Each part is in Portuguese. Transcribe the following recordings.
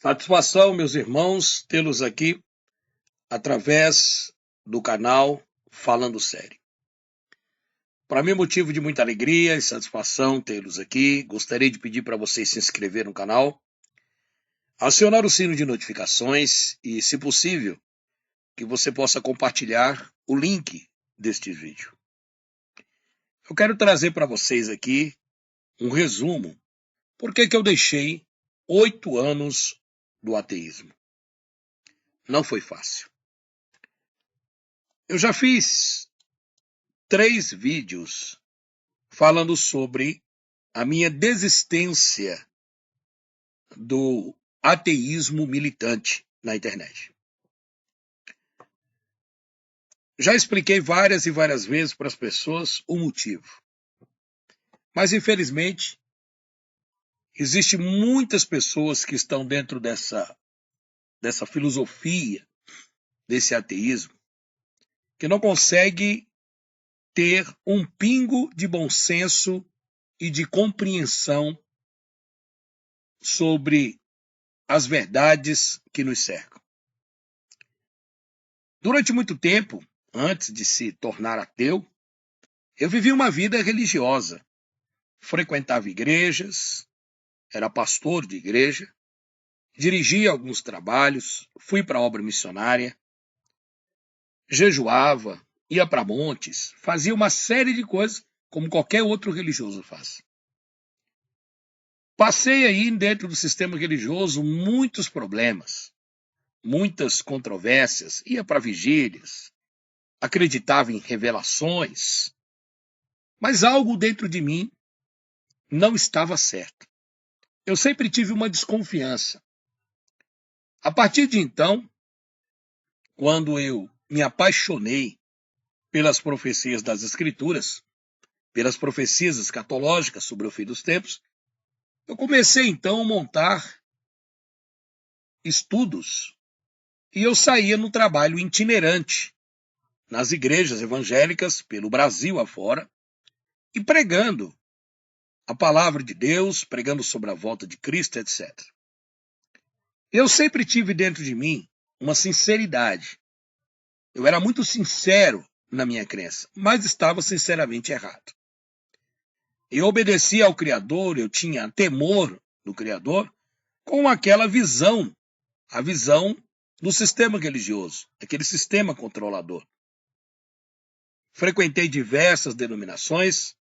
Satisfação, meus irmãos, tê-los aqui através do canal Falando Sério. Para mim é motivo de muita alegria e satisfação tê-los aqui. Gostaria de pedir para vocês se inscrever no canal, acionar o sino de notificações e, se possível, que você possa compartilhar o link deste vídeo. Eu quero trazer para vocês aqui um resumo por que eu deixei 8 anos do ateísmo. Não foi fácil. Eu já fiz 3 vídeos falando sobre a minha desistência do ateísmo militante na internet. Já expliquei várias e várias vezes para as pessoas o motivo. Mas, infelizmente, existem muitas pessoas que estão dentro dessa filosofia, desse ateísmo, que não conseguem ter um pingo de bom senso e de compreensão sobre as verdades que nos cercam. Durante muito tempo, antes de se tornar ateu, eu vivi uma vida religiosa. Frequentava igrejas, era pastor de igreja, dirigia alguns trabalhos, fui para a obra missionária, jejuava, ia para montes, fazia uma série de coisas como qualquer outro religioso faz. Passei aí dentro do sistema religioso muitos problemas, muitas controvérsias, ia para vigílias, acreditava em revelações, mas algo dentro de mim não estava certo. Eu sempre tive uma desconfiança. A partir de então, quando eu me apaixonei pelas profecias das Escrituras, pelas profecias escatológicas sobre o fim dos tempos, eu comecei então a montar estudos e eu saía no trabalho itinerante nas igrejas evangélicas pelo Brasil afora e pregando a palavra de Deus, pregando sobre a volta de Cristo, etc. Eu sempre tive dentro de mim uma sinceridade. Eu era muito sincero na minha crença, mas estava sinceramente errado. Eu obedecia ao Criador, eu tinha temor do Criador, com aquela visão, a visão do sistema religioso, aquele sistema controlador. Frequentei diversas denominações,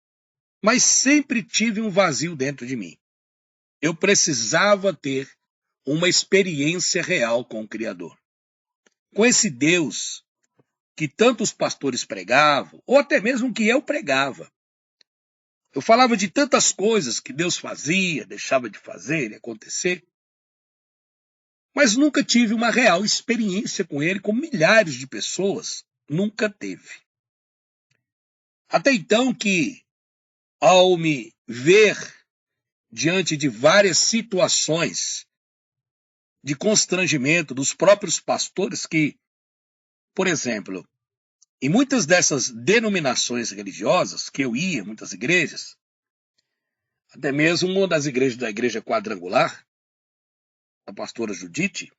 mas sempre tive um vazio dentro de mim. Eu precisava ter uma experiência real com o Criador. Com esse Deus que tantos pastores pregavam, ou até mesmo que eu pregava. Eu falava de tantas coisas que Deus fazia, deixava de fazer e acontecer, mas nunca tive uma real experiência com ele, como milhares de pessoas nunca teve. Até então que, ao me ver diante de várias situações de constrangimento dos próprios pastores que, por exemplo, em muitas dessas denominações religiosas que eu ia, muitas igrejas, até mesmo uma das igrejas da Igreja Quadrangular, a pastora Judite,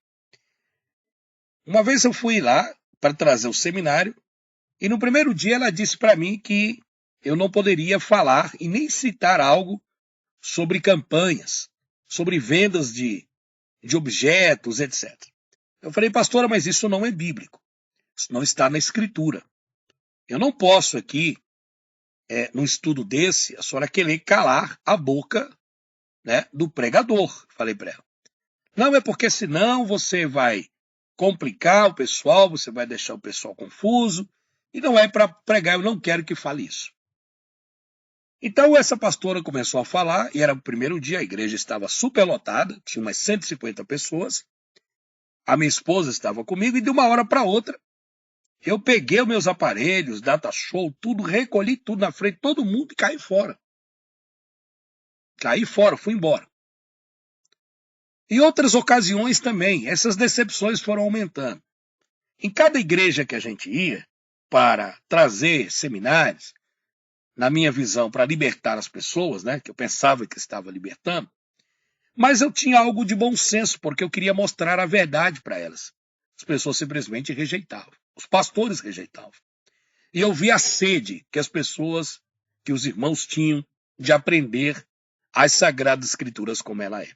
uma vez eu fui lá para trazer o seminário e no primeiro dia ela disse para mim que eu não poderia falar e nem citar algo sobre campanhas, sobre vendas de objetos, etc. Eu falei, pastora, mas isso não é bíblico. Isso não está na Escritura. Eu não posso aqui, num estudo desse, a senhora querer calar a boca, né, do pregador. Falei para ela. Não, é porque senão você vai complicar o pessoal, você vai deixar o pessoal confuso, e não é para pregar, eu não quero que fale isso. Então essa pastora começou a falar, e era o primeiro dia, a igreja estava superlotada, tinha umas 150 pessoas, a minha esposa estava comigo, e de uma hora para outra, eu peguei os meus aparelhos, data show, tudo, recolhi tudo na frente, todo mundo, e caí fora. Caí fora, fui embora. Em outras ocasiões também, essas decepções foram aumentando. Em cada igreja que a gente ia, para trazer seminários, na minha visão, para libertar as pessoas, né, que eu pensava que estava libertando, Mas eu tinha algo de bom senso, porque eu queria mostrar a verdade para elas. As pessoas simplesmente rejeitavam. Os pastores rejeitavam. E eu vi a sede que as pessoas, que os irmãos tinham de aprender as Sagradas Escrituras como ela é.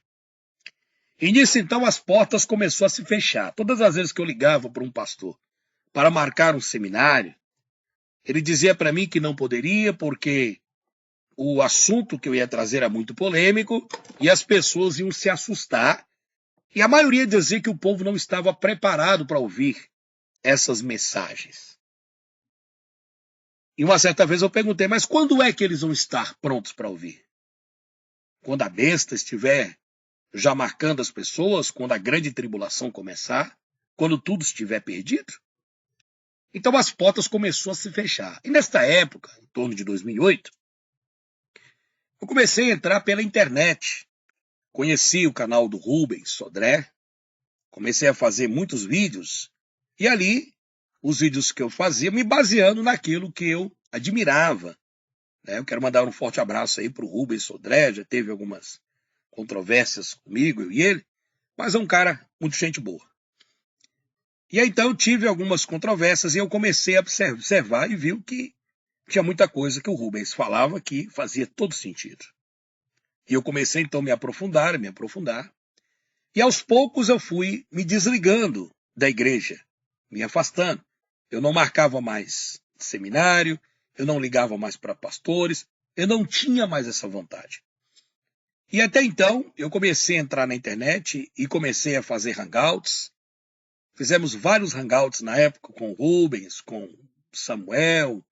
E nisso, então, as portas começaram a se fechar. Todas as vezes que eu ligava para um pastor para marcar um seminário, ele dizia para mim que não poderia, porque o assunto que eu ia trazer era muito polêmico e as pessoas iam se assustar. E a maioria dizia que o povo não estava preparado para ouvir essas mensagens. E uma certa vez eu perguntei, mas quando é que eles vão estar prontos para ouvir? Quando a besta estiver já marcando as pessoas, quando a grande tribulação começar, quando tudo estiver perdido? Então as portas começaram a se fechar. E nesta época, em torno de 2008, eu comecei a entrar pela internet. Conheci o canal do Rubens Sodré, comecei a fazer muitos vídeos, e ali, os vídeos que eu fazia, me baseando naquilo que eu admirava. Eu quero mandar um forte abraço aí para o Rubens Sodré, já teve algumas controvérsias comigo, eu e ele, mas é um cara muito gente boa. E aí, então, eu tive algumas controvérsias e eu comecei a observar e vi que tinha muita coisa que o Rubens falava que fazia todo sentido. E eu comecei, então, a me aprofundar. E aos poucos eu fui me desligando da igreja, me afastando. Eu não marcava mais seminário, eu não ligava mais para pastores, eu não tinha mais essa vontade. E até então, eu comecei a entrar na internet e comecei a fazer hangouts. Fizemos vários hangouts na época com o Rubens, com o Samuel,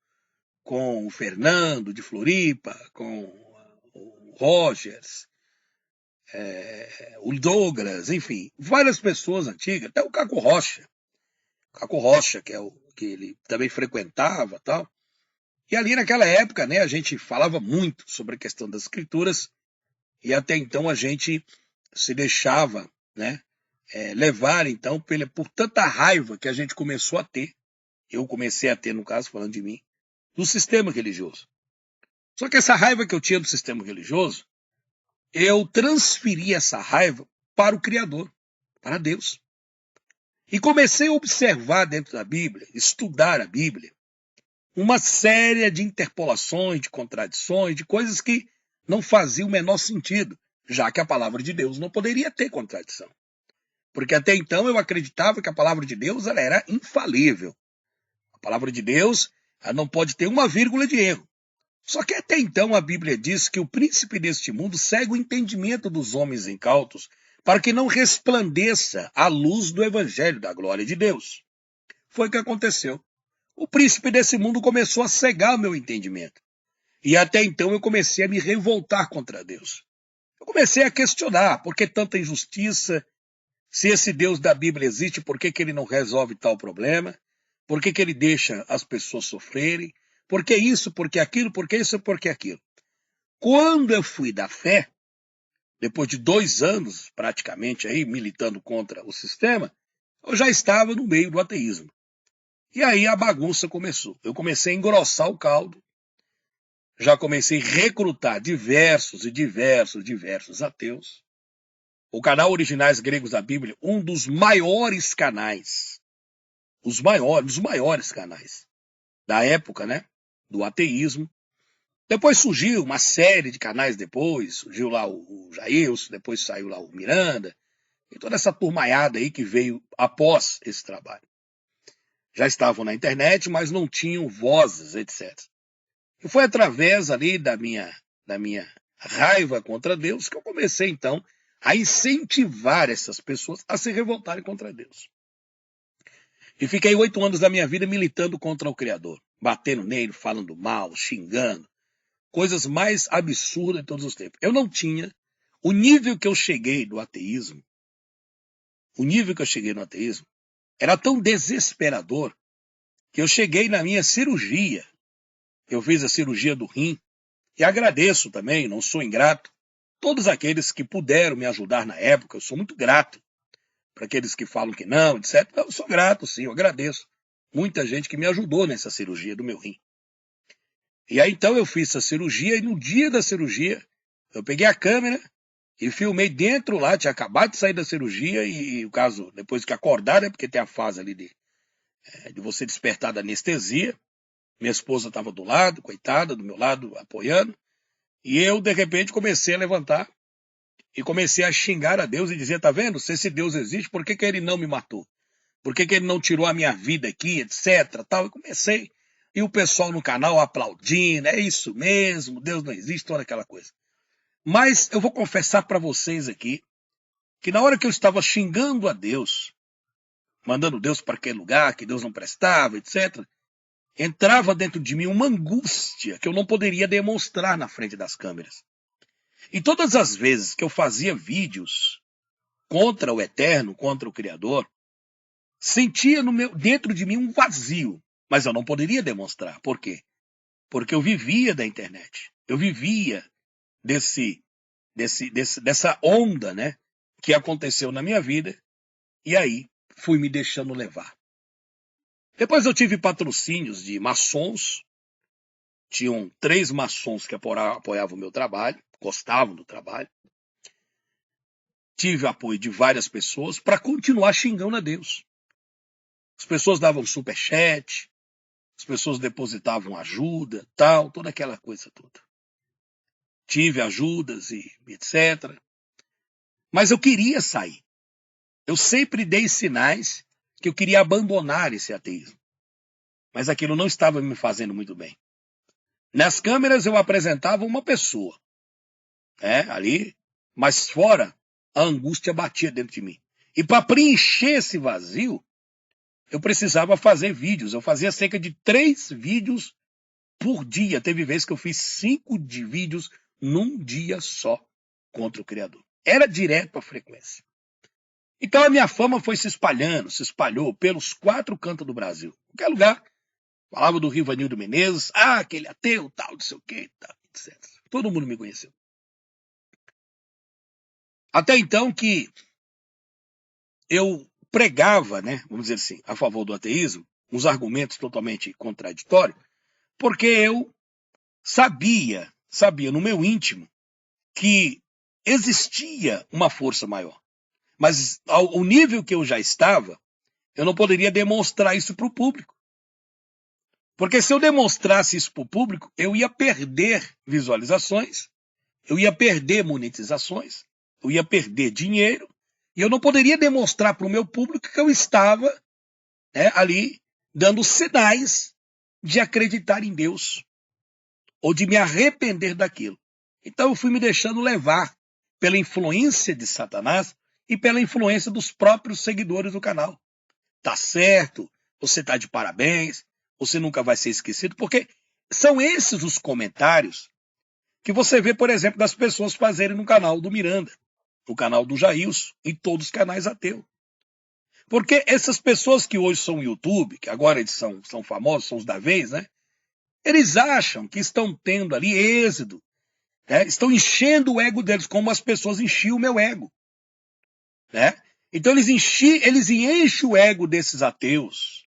com o Fernando de Floripa, com o Rogers, o Douglas, enfim, várias pessoas antigas, até o Caco Rocha. Caco Rocha, que é o que ele também frequentava, tal. E ali naquela época, né, a gente falava muito sobre a questão das escrituras e até então a gente se deixava, né, levar então por tanta raiva que a gente começou a ter. Eu comecei a ter, no caso, falando de mim, do sistema religioso. Só que essa raiva que eu tinha do sistema religioso, eu transferi essa raiva para o Criador, para Deus. E comecei a observar dentro da Bíblia, estudar a Bíblia, uma série de interpolações, de contradições, de coisas que não faziam o menor sentido, já que a palavra de Deus não poderia ter contradição. Porque até então eu acreditava que a palavra de Deus ela era infalível. A palavra de Deus ela não pode ter uma vírgula de erro. Só que até então a Bíblia diz que o príncipe deste mundo segue o entendimento dos homens incautos para que não resplandeça a luz do evangelho da glória de Deus. Foi o que aconteceu. O príncipe desse mundo começou a cegar o meu entendimento. E até então eu comecei a me revoltar contra Deus. Eu comecei a questionar por que tanta injustiça. Se esse Deus da Bíblia existe, por que ele não resolve tal problema? Por que ele deixa as pessoas sofrerem? Por que isso, por que aquilo, por que isso, por que aquilo? Quando eu fui da fé, depois de 2 anos praticamente aí militando contra o sistema, eu já estava no meio do ateísmo. E aí a bagunça começou. Eu comecei a engrossar o caldo, já comecei a recrutar diversos ateus. O canal Originais Gregos da Bíblia, um dos maiores canais, dos maiores canais da época, né, do ateísmo. Depois surgiu uma série de canais depois, surgiu lá o Jailson, depois saiu lá o Miranda, e toda essa turmaiada aí que veio após esse trabalho. Já estavam na internet, mas não tinham vozes, etc. E foi através ali da minha raiva contra Deus que eu comecei, então, a incentivar essas pessoas a se revoltarem contra Deus. E fiquei 8 anos da minha vida militando contra o Criador, batendo nele, falando mal, xingando, coisas mais absurdas de todos os tempos. Eu não tinha o nível que eu cheguei no ateísmo, era tão desesperador que eu cheguei na minha cirurgia. Eu fiz a cirurgia do rim e agradeço também, não sou ingrato, todos aqueles que puderam me ajudar na época, eu sou muito grato para aqueles que falam que não, etc. Eu sou grato, sim, eu agradeço. Muita gente que me ajudou nessa cirurgia do meu rim. E aí então eu fiz essa cirurgia e no dia da cirurgia eu peguei a câmera E filmei dentro lá, tinha acabado de sair da cirurgia e o caso, depois que acordar, né, porque tem a fase ali de você despertar da anestesia. Minha esposa estava do lado, coitada, do meu lado, apoiando. E eu, de repente, comecei a levantar e comecei a xingar a Deus e dizer, tá vendo? Se esse Deus existe, por que ele não me matou? Por que ele não tirou a minha vida aqui, etc. Tal. E comecei. E o pessoal no canal aplaudindo, é isso mesmo, Deus não existe, toda aquela coisa. Mas eu vou confessar para vocês aqui que na hora que eu estava xingando a Deus, mandando Deus para aquele lugar, que Deus não prestava, etc., entrava dentro de mim uma angústia que eu não poderia demonstrar na frente das câmeras. E todas as vezes que eu fazia vídeos contra o Eterno, contra o Criador, sentia dentro de mim um vazio, mas eu não poderia demonstrar. Por quê? Porque eu vivia da internet. Eu vivia dessa onda, né, que aconteceu na minha vida, e aí fui me deixando levar. Depois eu tive patrocínios de maçons, tinham 3 maçons que apoiavam o meu trabalho, gostavam do trabalho. Tive apoio de várias pessoas para continuar xingando a Deus. As pessoas davam superchat, as pessoas depositavam ajuda, tal, toda aquela coisa toda. Tive ajudas e etc. Mas eu queria sair. Eu sempre dei sinais que eu queria abandonar esse ateísmo. Mas aquilo não estava me fazendo muito bem. Nas câmeras eu apresentava uma pessoa, ali, mas fora a angústia batia dentro de mim. E para preencher esse vazio, eu precisava fazer vídeos. Eu fazia cerca de 3 vídeos por dia. Teve vezes que eu fiz 5 vídeos num dia só contra o Criador. Era direto a frequência. Então a minha fama foi se espalhando, se espalhou pelos 4 cantos do Brasil. Qualquer lugar, falava do Rivanildo Menezes, aquele ateu, tal, não sei o quê, tal, etc. Todo mundo me conheceu. Até então que eu pregava, né, vamos dizer assim, a favor do ateísmo, uns argumentos totalmente contraditórios, porque eu sabia no meu íntimo que existia uma força maior. Mas ao nível que eu já estava, eu não poderia demonstrar isso para o público. Porque se eu demonstrasse isso para o público, eu ia perder visualizações, eu ia perder monetizações, eu ia perder dinheiro, e eu não poderia demonstrar para o meu público que eu estava ali dando sinais de acreditar em Deus, ou de me arrepender daquilo. Então eu fui me deixando levar pela influência de Satanás e pela influência dos próprios seguidores do canal. Tá certo, você tá de parabéns, você nunca vai ser esquecido, porque são esses os comentários que você vê, por exemplo, das pessoas fazerem no canal do Miranda, no canal do Jailson, em todos os canais ateus. Porque essas pessoas que hoje são YouTube, que agora eles são famosos, são os da vez, né? Eles acham que estão tendo ali êxito, estão enchendo o ego deles, como as pessoas enchiam o meu ego. Então eles enchem o ego desses ateus.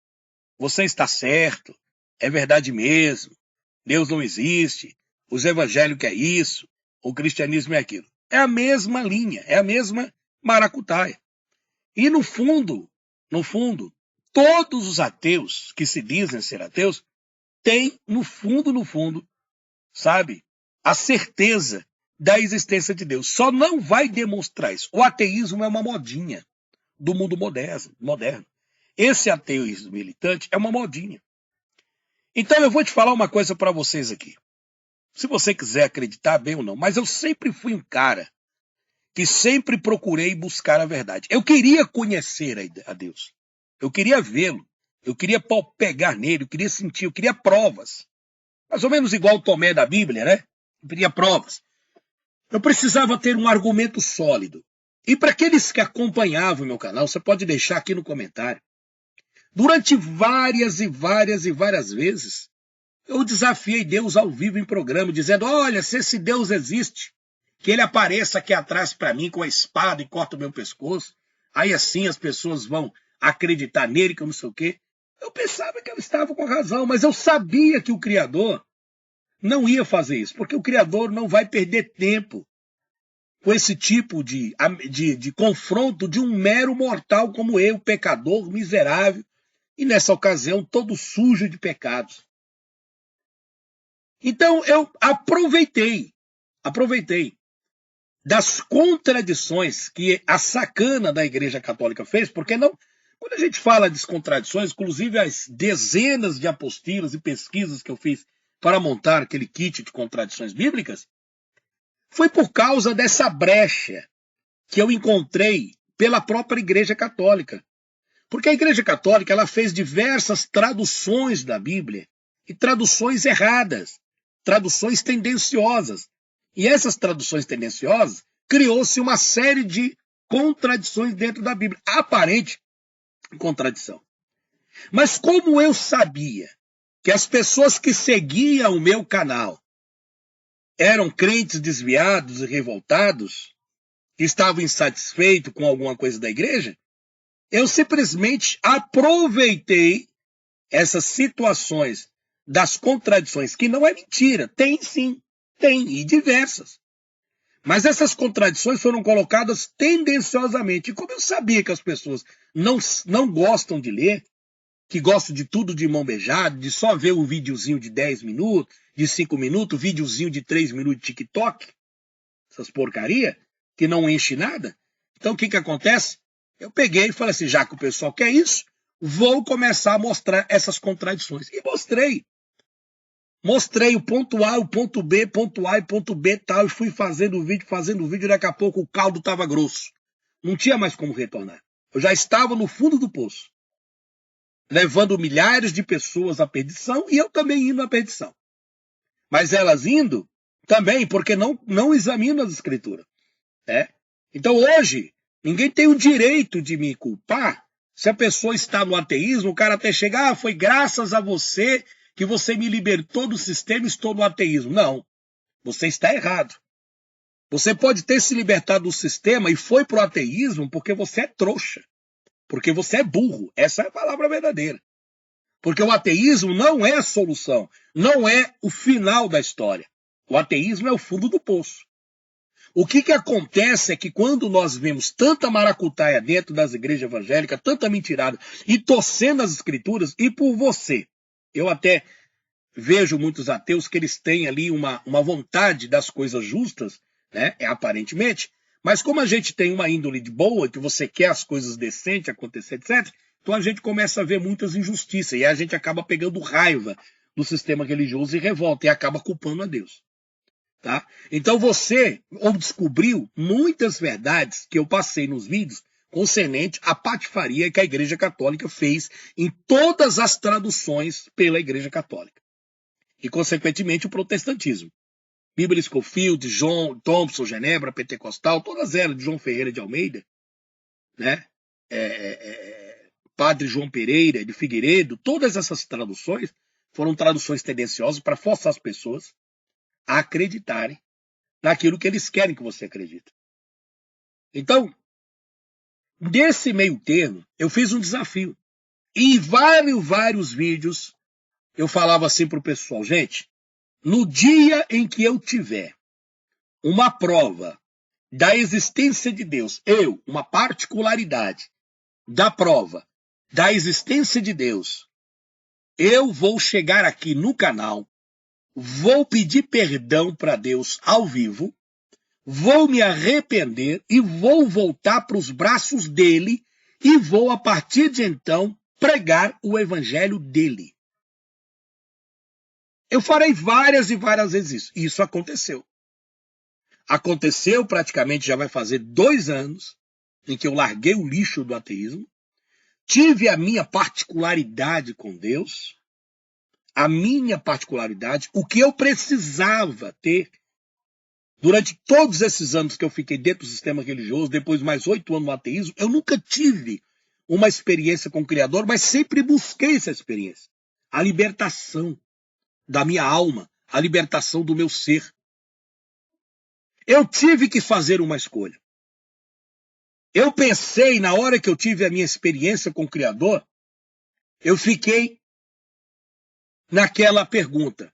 Você está certo, é verdade mesmo, Deus não existe, os evangélicos é isso, o cristianismo é aquilo. É a mesma linha, é a mesma maracutaia. E no fundo, todos os ateus que se dizem ser ateus têm, no fundo, sabe, a certeza da existência de Deus. Só não vai demonstrar isso. O ateísmo é uma modinha do mundo moderno. Esse ateísmo militante é uma modinha. Então eu vou te falar uma coisa para vocês aqui. Se você quiser acreditar bem ou não, mas eu sempre fui um cara que sempre procurei buscar a verdade. Eu queria conhecer a Deus. Eu queria vê-lo. Eu queria pegar nele, eu queria sentir, eu queria provas. Mais ou menos igual o Tomé da Bíblia, né? Eu queria provas. Eu precisava ter um argumento sólido. E para aqueles que acompanhavam o meu canal, você pode deixar aqui no comentário. Durante várias vezes, eu desafiei Deus ao vivo em programa, dizendo, olha, se esse Deus existe, que ele apareça aqui atrás para mim com a espada e corta o meu pescoço, aí assim as pessoas vão acreditar nele, que eu não sei o quê. Eu pensava que eu estava com razão, mas eu sabia que o Criador não ia fazer isso, porque o Criador não vai perder tempo com esse tipo de confronto de um mero mortal como eu, pecador, miserável, e nessa ocasião todo sujo de pecados. Então eu aproveitei das contradições que a sacana da Igreja Católica fez, porque não, quando a gente fala de contradições, inclusive as dezenas de apostilas e pesquisas que eu fiz para montar aquele kit de contradições bíblicas, foi por causa dessa brecha que eu encontrei pela própria Igreja Católica. Porque a Igreja Católica ela fez diversas traduções da Bíblia, e traduções erradas, traduções tendenciosas. E essas traduções tendenciosas criou-se uma série de contradições dentro da Bíblia. Aparente contradição. Mas como eu sabia que as pessoas que seguiam o meu canal eram crentes desviados e revoltados, que estavam insatisfeitos com alguma coisa da igreja, eu simplesmente aproveitei essas situações das contradições, que não é mentira, tem sim, tem, e diversas. Mas essas contradições foram colocadas tendenciosamente. E como eu sabia que as pessoas não gostam de ler, que gostam de tudo de mão beijada, de só ver o videozinho de 10 minutos, de 5 minutos, videozinho de 3 minutos de TikTok, essas porcaria, que não enche nada. Então o que acontece? Eu peguei e falei assim, já que o pessoal quer isso, vou começar a mostrar essas contradições. E mostrei. Mostrei o ponto A, o ponto B, ponto A e ponto B tal, e fui fazendo o vídeo, daqui a pouco o caldo estava grosso. Não tinha mais como retornar. Eu já estava no fundo do poço, levando milhares de pessoas à perdição e eu também indo à perdição. Mas elas indo também, porque não examinam as escrituras. Né? Então hoje, ninguém tem o direito de me culpar se a pessoa está no ateísmo, o cara até chegar, foi graças a você que você me libertou do sistema e estou no ateísmo. Não, você está errado. Você pode ter se libertado do sistema e foi para o ateísmo porque você é trouxa, porque você é burro. Essa é a palavra verdadeira. Porque o ateísmo não é a solução, não é o final da história. O ateísmo é o fundo do poço. O que acontece é que quando nós vemos tanta maracutaia dentro das igrejas evangélicas, tanta mentirada, e torcendo as escrituras, e por você, eu até vejo muitos ateus que eles têm ali uma vontade das coisas justas, né, aparentemente, mas como a gente tem uma índole de boa, que você quer as coisas decentes acontecer, etc., então a gente começa a ver muitas injustiças, e a gente acaba pegando raiva do sistema religioso e revolta, e acaba culpando a Deus. Tá? Então você descobriu muitas verdades que eu passei nos vídeos concernente à patifaria que a Igreja Católica fez em todas as traduções pela Igreja Católica. E, consequentemente, o protestantismo. Bíblia Scofield, John Thompson, Genebra, Pentecostal, todas elas, de João Ferreira de Almeida, né? Padre João Pereira de Figueiredo, todas essas traduções foram traduções tendenciosas para forçar as pessoas a acreditarem naquilo que eles querem que você acredite. Então, nesse meio termo, eu fiz um desafio. E em vários vídeos, eu falava assim para o pessoal, gente, no dia em que eu tiver uma prova da existência de Deus, uma particularidade da prova da existência de Deus, eu vou chegar aqui no canal, vou pedir perdão para Deus ao vivo, vou me arrepender e vou voltar para os braços dele e vou, a partir de então, pregar o evangelho dele. Eu farei várias e várias vezes isso. E isso aconteceu. Aconteceu praticamente, já vai fazer 2 anos, em que eu larguei o lixo do ateísmo, tive a minha particularidade com Deus, a minha particularidade, o que eu precisava ter. Durante todos esses anos que eu fiquei dentro do sistema religioso, depois mais 8 anos no ateísmo, eu nunca tive uma experiência com o Criador, mas sempre busquei essa experiência. A libertação da minha alma, a libertação do meu ser. Eu tive que fazer uma escolha. Eu pensei, na hora que eu tive a minha experiência com o Criador, eu fiquei naquela pergunta.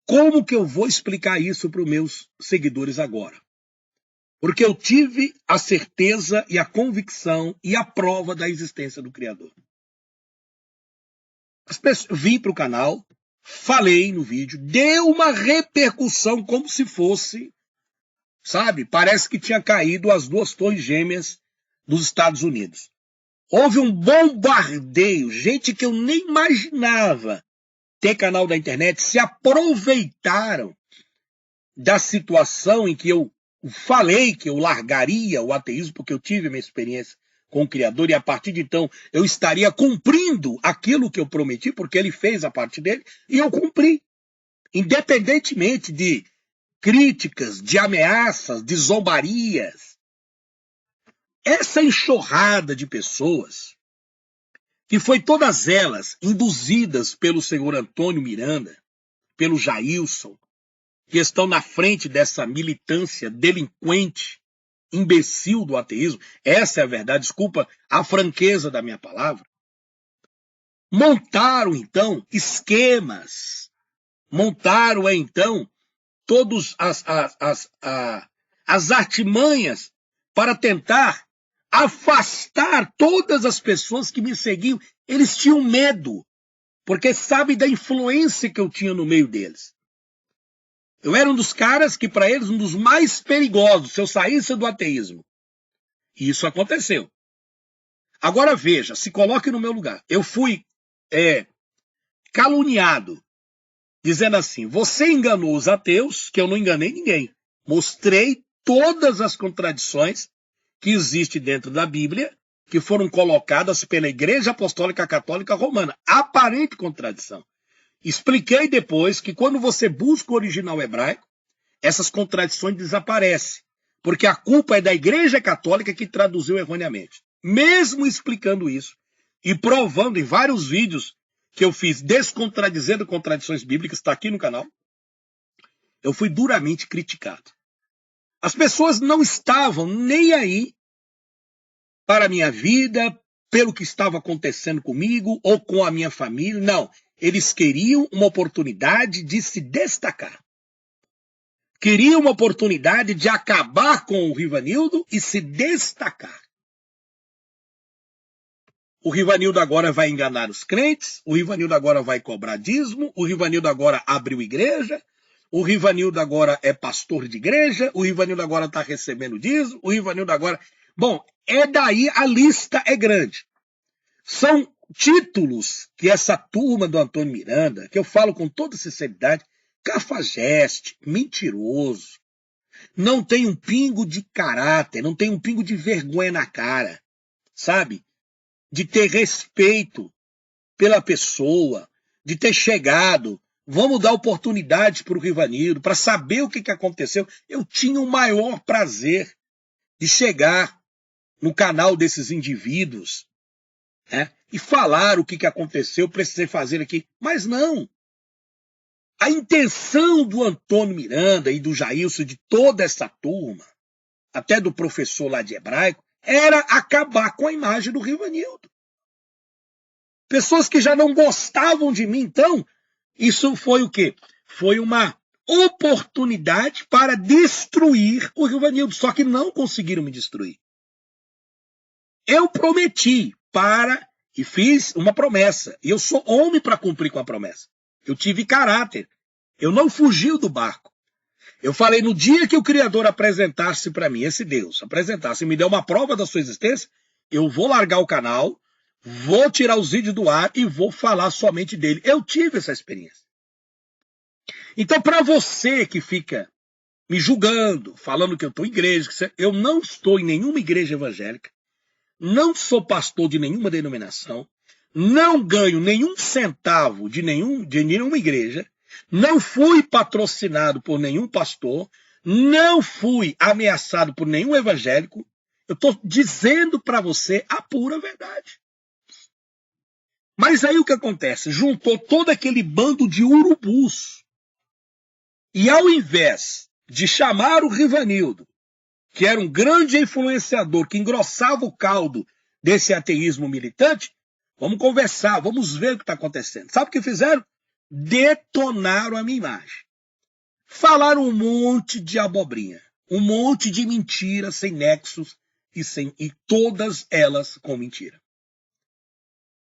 Como que eu vou explicar isso para os meus seguidores agora? Porque eu tive a certeza e a convicção e a prova da existência do Criador. Vim para o canal, falei no vídeo, deu uma repercussão como se fosse, sabe, parece que tinha caído as duas torres gêmeas dos Estados Unidos. Houve um bombardeio, gente que eu nem imaginava ter canal da internet, se aproveitaram da situação em que eu falei que eu largaria o ateísmo, porque eu tive minha experiência com o Criador, e a partir de então eu estaria cumprindo aquilo que eu prometi, porque ele fez a parte dele, e eu cumpri. Independentemente de críticas, de ameaças, de zombarias. Essa enxurrada de pessoas, que foi todas elas induzidas pelo senhor Antônio Miranda, pelo Jailson, que estão na frente dessa militância delinquente, imbecil do ateísmo, essa é a verdade, desculpa a franqueza da minha palavra, montaram, então, esquemas, montaram, então, todas as artimanhas para tentar afastar todas as pessoas que me seguiam. Eles tinham medo, porque sabem da influência que eu tinha no meio deles. Eu era um dos caras que, para eles, um dos mais perigosos, se eu saísse do ateísmo. E isso aconteceu. Agora veja, se coloque no meu lugar. Eu fui caluniado, dizendo assim, você enganou os ateus, que eu não enganei ninguém. Mostrei todas as contradições que existem dentro da Bíblia, que foram colocadas pela Igreja Apostólica Católica Romana. Aparente contradição. Expliquei depois que quando você busca o original hebraico, essas contradições desaparecem, porque a culpa é da Igreja Católica que traduziu erroneamente. Mesmo explicando isso e provando em vários vídeos que eu fiz descontradizendo contradições bíblicas, está aqui no canal, eu fui duramente criticado. As pessoas não estavam nem aí para a minha vida, pelo que estava acontecendo comigo ou com a minha família, não. Eles queriam uma oportunidade de se destacar. Queriam uma oportunidade de acabar com o Rivanildo e se destacar. O Rivanildo agora vai enganar os crentes, o Rivanildo agora vai cobrar dízimo, o Rivanildo agora abriu igreja, o Rivanildo agora é pastor de igreja, o Rivanildo agora está recebendo dízimo, o Rivanildo agora... Bom, daí a lista é grande. São títulos que essa turma do Antônio Miranda, que eu falo com toda sinceridade, cafajeste, mentiroso, não tem um pingo de caráter, não tem um pingo de vergonha na cara, sabe? De ter respeito pela pessoa, de ter chegado, vamos dar oportunidade para o Rivanildo, para saber o que aconteceu. Eu tinha o maior prazer de chegar no canal desses indivíduos, né, e falar o que aconteceu, precisei fazer aqui. Mas não. A intenção do Antônio Miranda e do Jailson, de toda essa turma, até do professor lá de hebraico, era acabar com a imagem do Rivanildo. Pessoas que já não gostavam de mim, então, isso foi o quê? Foi uma oportunidade para destruir o Rivanildo, só que não conseguiram me destruir. Eu prometi e fiz uma promessa, e eu sou homem para cumprir com a promessa. Eu tive caráter, eu não fugi do barco. Eu falei, no dia que o Criador apresentasse para mim, esse Deus, apresentasse e me deu uma prova da sua existência, eu vou largar o canal, vou tirar os vídeos do ar e vou falar somente dele. Eu tive essa experiência. Então, para você que fica me julgando, falando que eu estou em igreja, eu não estou em nenhuma igreja evangélica, não sou pastor de nenhuma denominação, não ganho nenhum centavo de nenhuma igreja, não fui patrocinado por nenhum pastor, não fui ameaçado por nenhum evangélico. Eu estou dizendo para você a pura verdade. Mas aí o que acontece? Juntou todo aquele bando de urubus. E ao invés de chamar o Rivanildo, que era um grande influenciador, que engrossava o caldo desse ateísmo militante, vamos conversar, vamos ver o que está acontecendo. Sabe o que fizeram? Detonaram a minha imagem. Falaram um monte de abobrinha. Um monte de mentiras sem nexos e todas elas com mentira.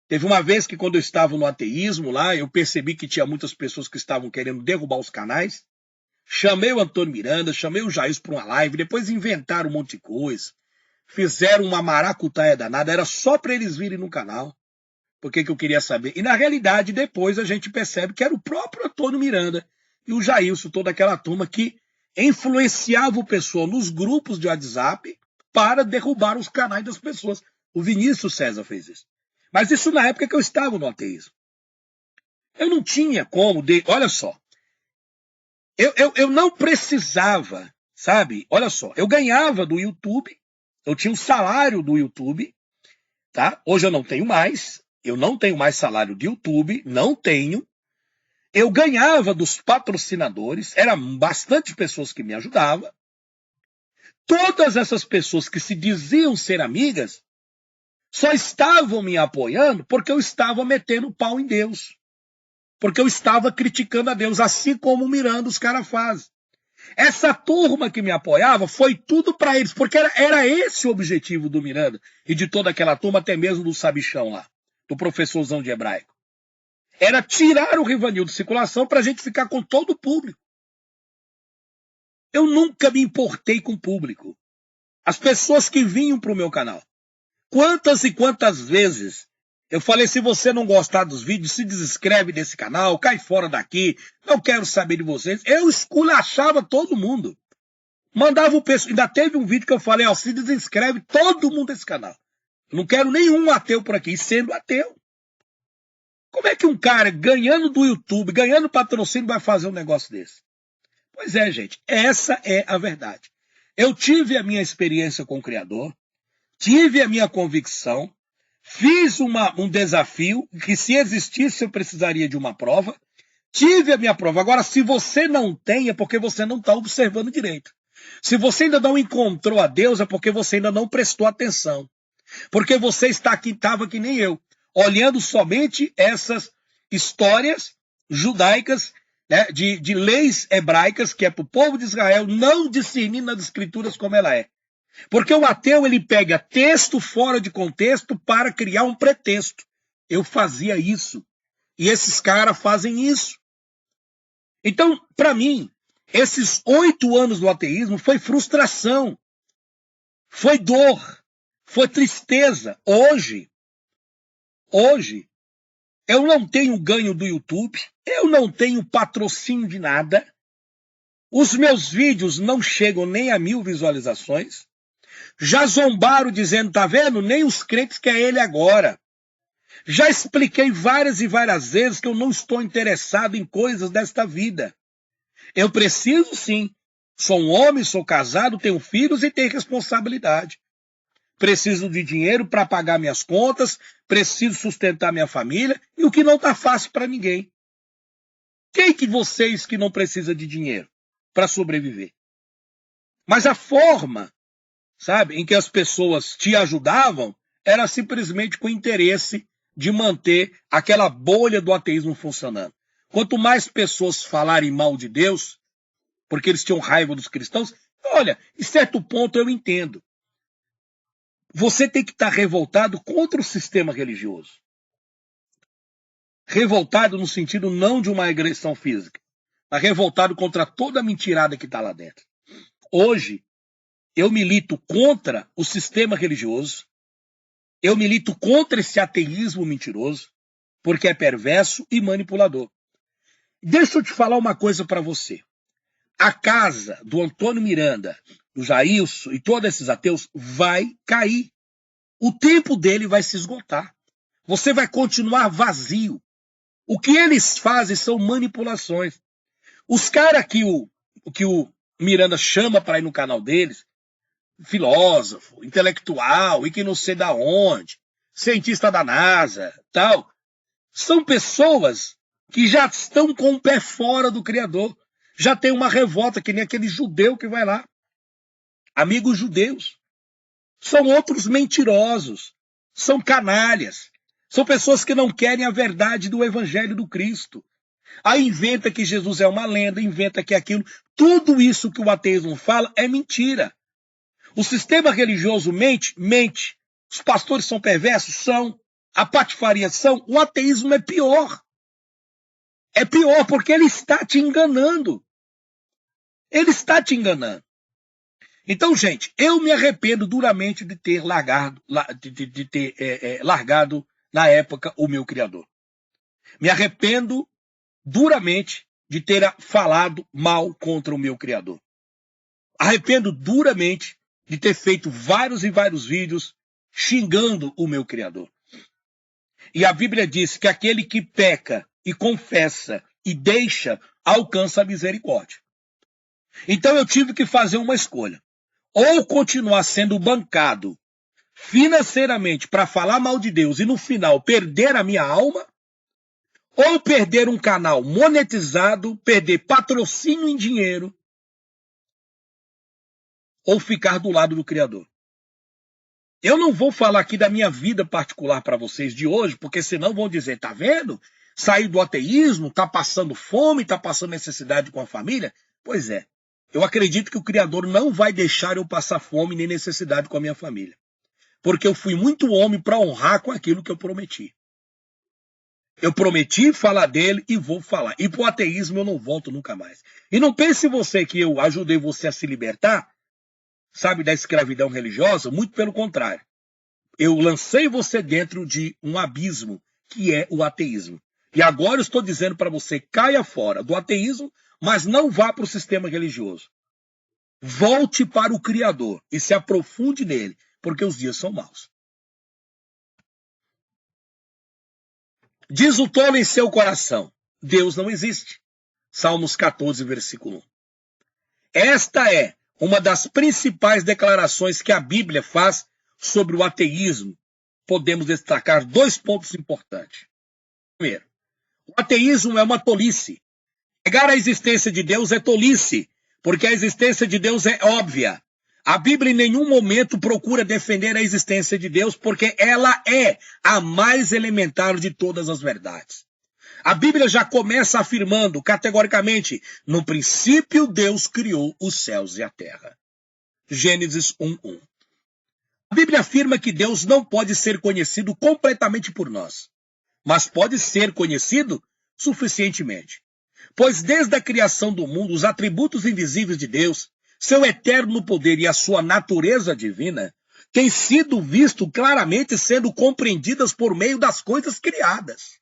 Teve uma vez que quando eu estava no ateísmo lá, eu percebi que tinha muitas pessoas que estavam querendo derrubar os canais. Chamei o Antônio Miranda, chamei o Jair para uma live, depois inventaram um monte de coisa. Fizeram uma maracutaia danada, era só para eles virem no canal. Porque que eu queria saber. E na realidade, depois a gente percebe que era o próprio Antônio Miranda e o Jailson, toda aquela turma que influenciava o pessoal nos grupos de WhatsApp para derrubar os canais das pessoas. O Vinícius César fez isso. Mas isso na época que eu estava no ateísmo. Eu não tinha como. Olha só. Eu não precisava, sabe? Olha só. Eu ganhava do YouTube. Eu tinha um salário do YouTube. Tá? Hoje eu não tenho mais. Eu não tenho mais salário de YouTube. Não tenho. Eu ganhava dos patrocinadores. Eram bastante pessoas que me ajudavam. Todas essas pessoas que se diziam ser amigas só estavam me apoiando porque eu estava metendo pau em Deus. Porque eu estava criticando a Deus, assim como o Miranda os caras fazem. Essa turma que me apoiava foi tudo para eles, porque era esse o objetivo do Miranda e de toda aquela turma, até mesmo do sabichão lá, do professorzão de hebraico. Era tirar o Rivanil de circulação para a gente ficar com todo o público. Eu nunca me importei com o público. As pessoas que vinham para o meu canal. Quantas e quantas vezes eu falei, se você não gostar dos vídeos, se desinscreve desse canal, cai fora daqui, não quero saber de vocês. Eu esculachava todo mundo. Mandava o pessoal, ainda teve um vídeo que eu falei, ó, se desinscreve todo mundo desse canal. Eu não quero nenhum ateu por aqui, sendo ateu. Como é que um cara ganhando do YouTube, ganhando patrocínio, vai fazer um negócio desse? Pois é, gente, essa é a verdade. Eu tive a minha experiência com o Criador, tive a minha convicção, fiz um desafio que se existisse eu precisaria de uma prova, tive a minha prova. Agora, se você não tem, é porque você não está observando direito. Se você ainda não encontrou a Deus, é porque você ainda não prestou atenção. Porque você estava que nem eu, olhando somente essas histórias judaicas, né, de leis hebraicas, que é para o povo de Israel não discernir nas escrituras como ela é. Porque o ateu, ele pega texto fora de contexto para criar um pretexto. Eu fazia isso. E esses caras fazem isso. Então, para mim, esses 8 anos do ateísmo foi frustração. Foi dor. Foi tristeza. Hoje, eu não tenho ganho do YouTube. Eu não tenho patrocínio de nada. Os meus vídeos não chegam nem a 1000 visualizações. Já zombaram dizendo, tá vendo? Nem os crentes querem ele agora. Já expliquei várias e várias vezes que eu não estou interessado em coisas desta vida. Eu preciso sim. Sou um homem, sou casado, tenho filhos e tenho responsabilidade. Preciso de dinheiro para pagar minhas contas, preciso sustentar minha família, e o que não está fácil para ninguém. Quem que vocês que não precisa de dinheiro para sobreviver? Mas a forma, sabe, em que as pessoas te ajudavam era simplesmente com o interesse de manter aquela bolha do ateísmo funcionando. Quanto mais pessoas falarem mal de Deus, porque eles tinham raiva dos cristãos, olha, em certo ponto eu entendo. Você tem que estar revoltado contra o sistema religioso. Revoltado no sentido não de uma agressão física, mas revoltado contra toda a mentirada que está lá dentro. Hoje, eu milito contra o sistema religioso, eu milito contra esse ateísmo mentiroso, porque é perverso e manipulador. Deixa eu te falar uma coisa para você. A casa do Antônio Miranda, do Jailson e todos esses ateus vai cair. O tempo dele vai se esgotar. Você vai continuar vazio. O que eles fazem são manipulações. Os caras que o Miranda chama para ir no canal deles, filósofo, intelectual, e que não sei da onde, cientista da NASA, tal, são pessoas que já estão com o pé fora do Criador. Já tem uma revolta, que nem aquele judeu que vai lá. Amigos judeus. São outros mentirosos. São canalhas. São pessoas que não querem a verdade do Evangelho do Cristo. Aí inventa que Jesus é uma lenda, inventa que aquilo. Tudo isso que o ateísmo fala é mentira. O sistema religioso mente? Mente. Os pastores são perversos? São. A patifaria são? O ateísmo é pior. É pior porque ele está te enganando. Ele está te enganando. Então, gente, eu me arrependo duramente de ter largado na época o meu Criador. Me arrependo duramente de ter falado mal contra o meu Criador. Arrependo duramente de ter feito vários e vários vídeos xingando o meu Criador. E a Bíblia diz que aquele que peca e confessa e deixa, alcança a misericórdia. Então eu tive que fazer uma escolha. Ou continuar sendo bancado financeiramente para falar mal de Deus e no final perder a minha alma, ou perder um canal monetizado, perder patrocínio em dinheiro, ou ficar do lado do Criador. Eu não vou falar aqui da minha vida particular para vocês de hoje, porque senão vão dizer, tá vendo? Sair do ateísmo, tá passando fome, tá passando necessidade com a família. Pois é, eu acredito que o Criador não vai deixar eu passar fome nem necessidade com a minha família. Porque eu fui muito homem para honrar com aquilo que eu prometi. Eu prometi falar dele e vou falar. E pro ateísmo eu não volto nunca mais. E não pense você que eu ajudei você a se libertar, sabe, da escravidão religiosa, muito pelo contrário. Eu lancei você dentro de um abismo, que é o ateísmo. E agora eu estou dizendo para você, caia fora do ateísmo, mas não vá para o sistema religioso. Volte para o Criador e se aprofunde nele, porque os dias são maus. Diz o tolo em seu coração, Deus não existe. Salmos 14, versículo 1. Esta é uma das principais declarações que a Bíblia faz sobre o ateísmo. Podemos destacar 2 pontos importantes. Primeiro, o ateísmo é uma tolice. Negar a existência de Deus é tolice, porque a existência de Deus é óbvia. A Bíblia em nenhum momento procura defender a existência de Deus, porque ela é a mais elementar de todas as verdades. A Bíblia já começa afirmando categoricamente, no princípio Deus criou os céus e a terra. Gênesis 1:1. A Bíblia afirma que Deus não pode ser conhecido completamente por nós, mas pode ser conhecido suficientemente. Pois desde a criação do mundo, os atributos invisíveis de Deus, seu eterno poder e a sua natureza divina, têm sido visto claramente sendo compreendidas por meio das coisas criadas.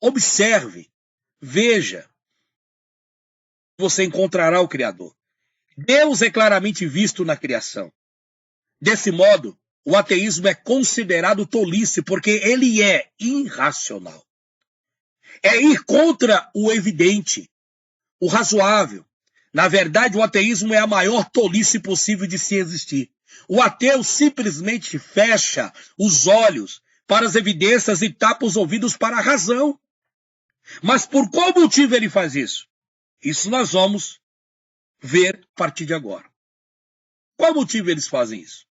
Observe, veja, você encontrará o Criador. Deus é claramente visto na criação. Desse modo, o ateísmo é considerado tolice, porque ele é irracional. É ir contra o evidente, o razoável. Na verdade, o ateísmo é a maior tolice possível de se existir. O ateu simplesmente fecha os olhos para as evidências e tapa os ouvidos para a razão. Mas por qual motivo ele faz isso? Isso nós vamos ver a partir de agora. Qual motivo eles fazem isso?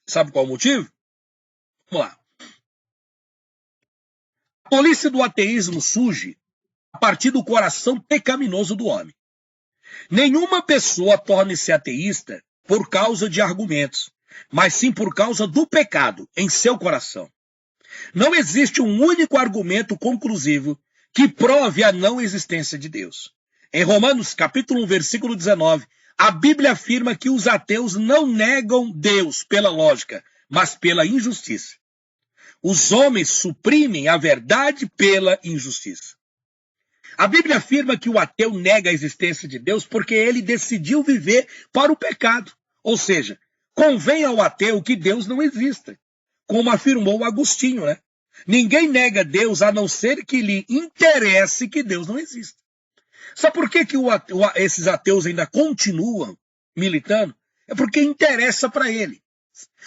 Sabe qual o motivo? Vamos lá. A tolice do ateísmo surge a partir do coração pecaminoso do homem. Nenhuma pessoa torna-se ateísta por causa de argumentos, mas sim por causa do pecado em seu coração. Não existe um único argumento conclusivo que prove a não existência de Deus. Em Romanos, capítulo 1, versículo 19, a Bíblia afirma que os ateus não negam Deus pela lógica, mas pela injustiça. Os homens suprimem a verdade pela injustiça. A Bíblia afirma que o ateu nega a existência de Deus porque ele decidiu viver para o pecado. Ou seja, convém ao ateu que Deus não exista, como afirmou Agostinho, né? Ninguém nega Deus a não ser que lhe interesse que Deus não exista. Sabe por que esses ateus ainda continuam militando? É porque interessa para ele.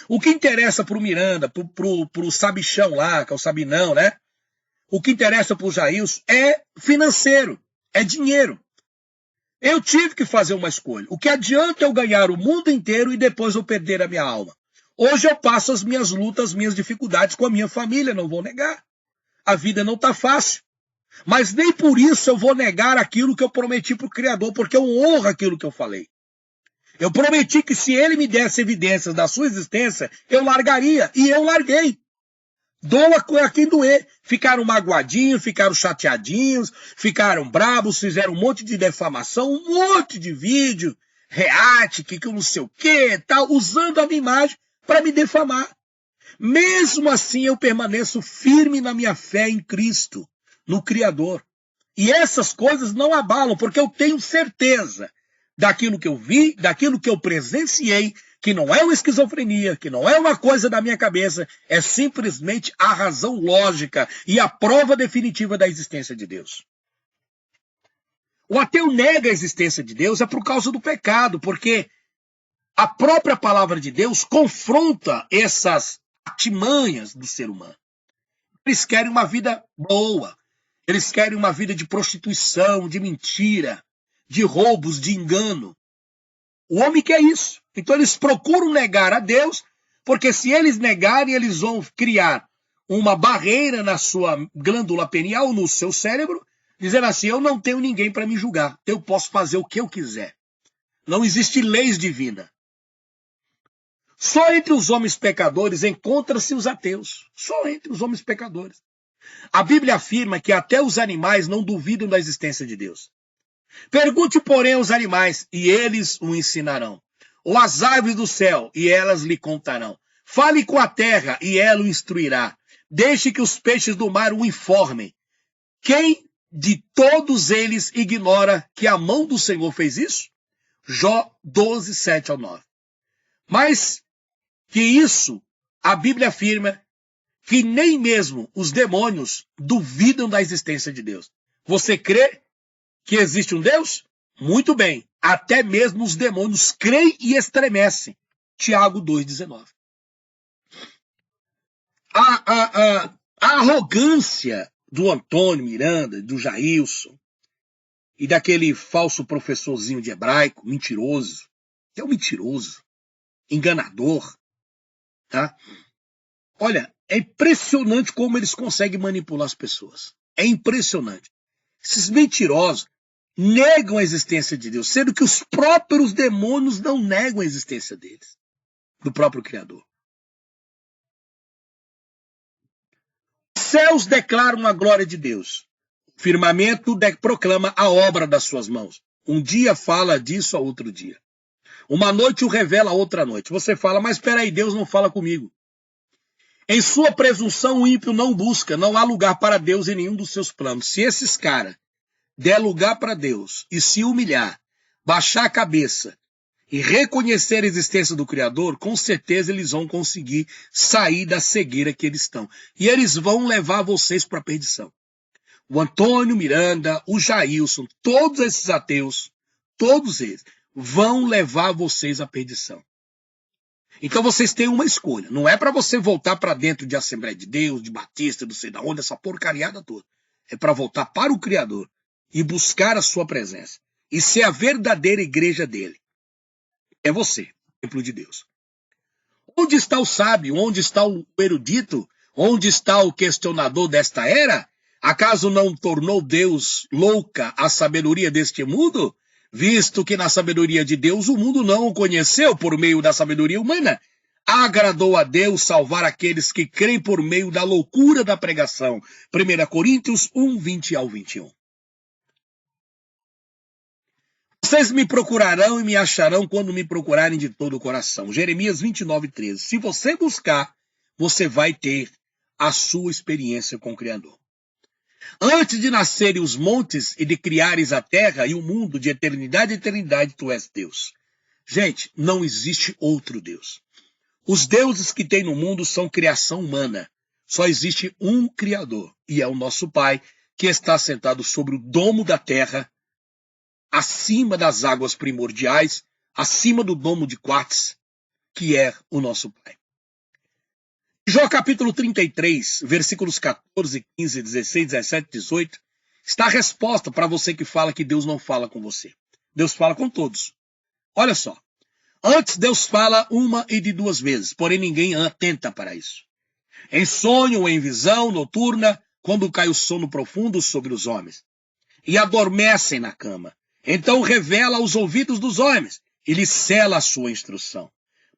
O que interessa para o Miranda, para o Sabichão lá, que é o Sabinão, né? O que interessa para o Jailson é financeiro, é dinheiro. Eu tive que fazer uma escolha. O que adianta eu ganhar o mundo inteiro e depois eu perder a minha alma? Hoje eu passo as minhas lutas, as minhas dificuldades com a minha família, não vou negar. a vida não está fácil. Mas nem por isso eu vou negar aquilo que eu prometi para o Criador, porque eu honro aquilo que eu falei. Eu prometi que se ele me desse evidências da sua existência, eu largaria, e eu larguei. Doa a quem doer. Ficaram magoadinhos, ficaram chateadinhos, ficaram bravos, fizeram um monte de defamação, um monte de vídeo, react, que eu não sei o que, tal, usando a minha imagem para me defamar. Mesmo assim, eu permaneço firme na minha fé em Cristo, no Criador. E essas coisas não abalam, porque eu tenho certeza daquilo que eu vi, daquilo que eu presenciei, que não é uma esquizofrenia, que não é uma coisa da minha cabeça, é simplesmente a razão lógica e a prova definitiva da existência de Deus. O ateu nega a existência de Deus é por causa do pecado, porque a própria palavra de Deus confronta essas artimanhas do ser humano. Eles querem uma vida boa, eles querem uma vida de prostituição, de mentira, de roubos, de engano. O homem quer isso. Então eles procuram negar a Deus, porque se eles negarem, eles vão criar uma barreira na sua glândula pineal, no seu cérebro, dizendo assim, eu não tenho ninguém para me julgar, eu posso fazer o que eu quiser. Não existe leis divinas. Só entre os homens pecadores encontram-se os ateus. Só entre os homens pecadores. A Bíblia afirma que até os animais não duvidam da existência de Deus. Pergunte, porém, aos animais, e eles o ensinarão. Ou às aves do céu, e elas lhe contarão. Fale com a terra, e ela o instruirá. Deixe que os peixes do mar o informem. Quem de todos eles ignora que a mão do Senhor fez isso? Jó 12, 7 ao 9. Mas que isso, a Bíblia afirma que nem mesmo os demônios duvidam da existência de Deus. Você crê que existe um Deus? Muito bem. Até mesmo os demônios creem e estremecem. Tiago 2,19. A arrogância do Antônio Miranda, do Jailson, e daquele falso professorzinho de hebraico, mentiroso, que é um mentiroso, enganador, tá? Olha, é impressionante como eles conseguem manipular as pessoas. É impressionante. Esses mentirosos negam a existência de Deus, sendo que os próprios demônios não negam a existência deles, do próprio Criador. Os céus declaram a glória de Deus. O firmamento proclama a obra das suas mãos. Um dia fala disso a outro dia. Uma noite o revela a outra noite. Você fala, mas espera aí, Deus não fala comigo. Em sua presunção, o ímpio não busca, não há lugar para Deus em nenhum dos seus planos. Se esses caras der lugar para Deus e se humilhar, baixar a cabeça e reconhecer a existência do Criador, com certeza eles vão conseguir sair da cegueira que eles estão. E eles vão levar vocês para a perdição. O Antônio Miranda, o Jailson, todos esses ateus, todos eles, vão levar vocês à perdição. Então vocês têm uma escolha. Não é para você voltar para dentro de Assembleia de Deus, de Batista, não sei da onde, essa porcariada toda. É para voltar para o Criador e buscar a sua presença. E ser a verdadeira igreja dele. É você, o templo de Deus. Onde está o sábio? Onde está o erudito? Onde está o questionador desta era? Acaso não tornou Deus louca a sabedoria deste mundo? Visto que na sabedoria de Deus o mundo não o conheceu por meio da sabedoria humana. Agradou a Deus salvar aqueles que creem por meio da loucura da pregação. 1 Coríntios 1, 20 ao 21. Vocês me procurarão e me acharão quando me procurarem de todo o coração. Jeremias 29, 13. Se você buscar, você vai ter a sua experiência com o Criador. Antes de nascerem os montes e de criares a terra e o mundo, de eternidade a eternidade, tu és Deus. Gente, não existe outro Deus. Os deuses que tem no mundo são criação humana. Só existe um Criador, e é o nosso Pai, que está sentado sobre o domo da terra, acima das águas primordiais, acima do domo de quartz, que é o nosso Pai. Jó capítulo 33, versículos 14, 15, 16, 17, 18, está a resposta para você que fala que Deus não fala com você. Deus fala com todos. Olha só. Antes Deus fala uma e de duas vezes, porém ninguém atenta para isso. Em sonho ou em visão noturna, quando cai o sono profundo sobre os homens, e adormecem na cama. Então revela aos ouvidos dos homens, e lhes sela a sua instrução,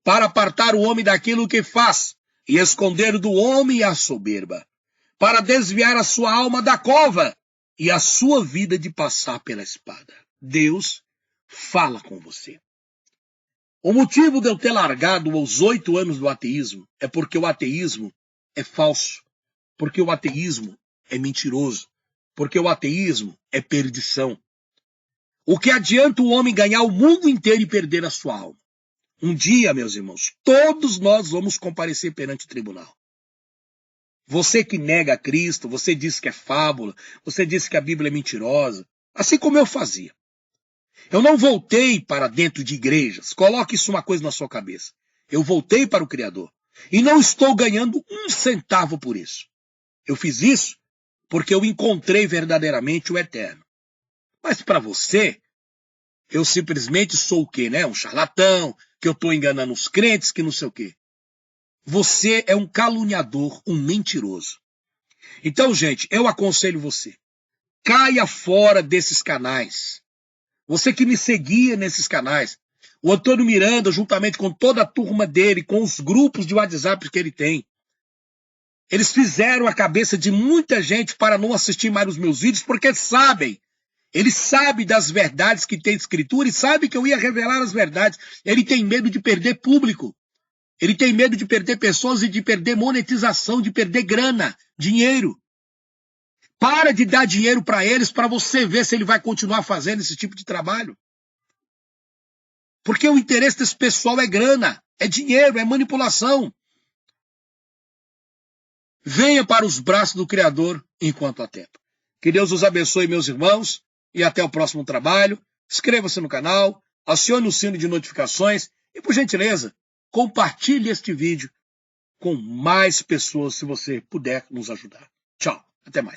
para apartar o homem daquilo que faz, e esconder do homem a soberba, para desviar a sua alma da cova, e a sua vida de passar pela espada. Deus fala com você. O motivo de eu ter largado aos 8 anos do ateísmo é porque o ateísmo é falso, porque o ateísmo é mentiroso, porque o ateísmo é perdição. O que adianta o homem ganhar o mundo inteiro e perder a sua alma? Um dia, meus irmãos, todos nós vamos comparecer perante o tribunal. Você que nega a Cristo, você diz que é fábula, você diz que a Bíblia é mentirosa, assim como eu fazia. Eu não voltei para dentro de igrejas. Coloque isso uma coisa na sua cabeça. Eu voltei para o Criador. E não estou ganhando 1 centavo por isso. Eu fiz isso porque eu encontrei verdadeiramente o Eterno. Mas para você, eu simplesmente sou o quê, né? Um charlatão, que eu estou enganando os crentes, que não sei o quê. Você é um caluniador, um mentiroso. Então, gente, eu aconselho você. Caia fora desses canais. Você que me seguia nesses canais, o Antônio Miranda, juntamente com toda a turma dele, com os grupos de WhatsApp que ele tem, eles fizeram a cabeça de muita gente para não assistir mais os meus vídeos, porque sabem, ele sabe das verdades que tem escritura e sabe que eu ia revelar as verdades. Ele tem medo de perder público, ele tem medo de perder pessoas e de perder monetização, de perder grana, dinheiro. Para de dar dinheiro para eles, para você ver se ele vai continuar fazendo esse tipo de trabalho. Porque o interesse desse pessoal é grana, é dinheiro, é manipulação. Venha para os braços do Criador enquanto há tempo. Que Deus os abençoe, meus irmãos, e até o próximo trabalho. Inscreva-se no canal, acione o sino de notificações e, por gentileza, compartilhe este vídeo com mais pessoas se você puder nos ajudar. Tchau, até mais.